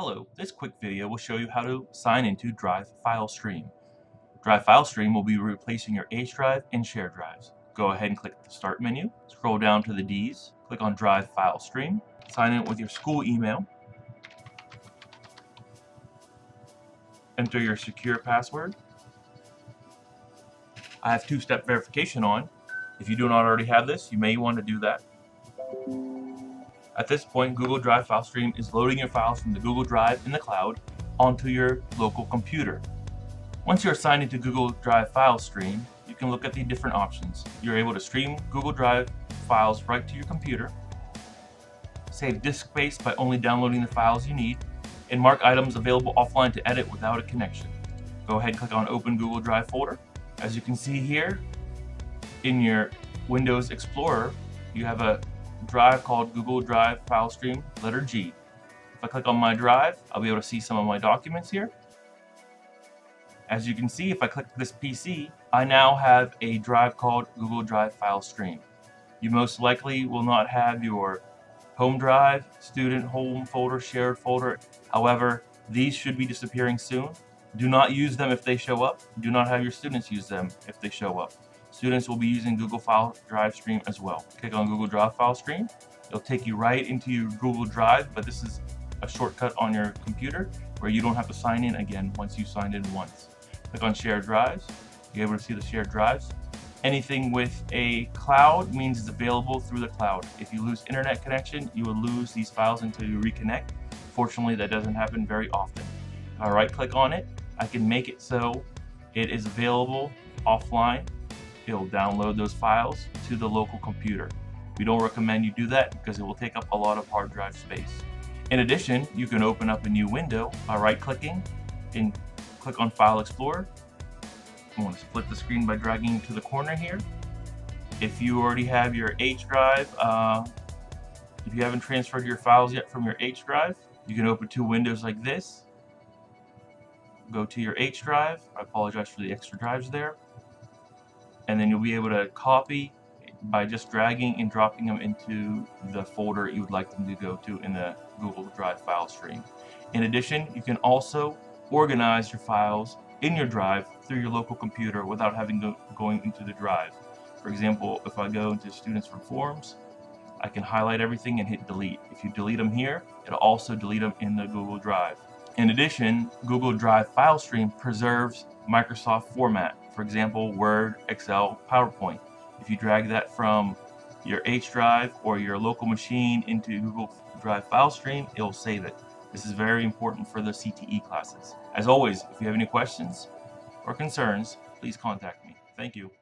Hello, this quick video will show you how to sign into Drive File Stream. Drive File Stream will be replacing your H drive and shared drives. Go ahead and click the Start menu, scroll down to the D's, click on Drive File Stream, sign in with your school email, enter your secure password. I have two-step verification on. If you do not already have this, you may want to do that. At this point, Google Drive File Stream is loading your files from the Google Drive in the cloud onto your local computer. Once you're signed into Google Drive File Stream, you can look at the different options. You're able to stream Google Drive files right to your computer, save disk space by only downloading the files you need, and mark items available offline to edit without a connection. Go ahead and click on Open Google Drive folder. As you can see here, in your Windows Explorer, you have a drive called Google Drive File Stream, letter G. If I click on my drive, I'll be able to see some of my documents here. As you can see, if I click this PC, I now have a drive called Google Drive File Stream. You most likely will not have your home drive, student home folder, shared folder. However, these should be disappearing soon. Do not use them if they show up. Do not have your students use them if they show up. Students will be using Google File Drive Stream as well. Click on Google Drive File Stream. It'll take you right into your Google Drive, but this is a shortcut on your computer where you don't have to sign in again once you signed in once. Click on Shared Drives. You're able to see the shared drives. Anything with a cloud means it's available through the cloud. If you lose internet connection, you will lose these files until you reconnect. Fortunately, that doesn't happen very often. If I right-click on it, I can make it so it is available offline. It'll download those files to the local computer. We don't recommend you do that because it will take up a lot of hard drive space. In addition, you can open up a new window by right-clicking and click on File Explorer. I want to split the screen by dragging to the corner here. If you already have your H drive, if you haven't transferred your files yet from your H drive, you can open two windows like this. Go to your H drive. I apologize for the extra drives there. And then you'll be able to copy by just dragging and dropping them into the folder you would like them to go to in the Google Drive File Stream. In addition, you can also organize your files in your drive through your local computer without having going into the drive. For example, if I go into Students Forms, I can highlight everything and hit delete. If you delete them here, it'll also delete them in the Google Drive. In addition, Google Drive File Stream preserves Microsoft format. For example, Word, Excel, PowerPoint. If you drag that from your H drive or your local machine into Google Drive File Stream, it will save it. This is very important for the CTE classes. As always, if you have any questions or concerns, please contact me. Thank you.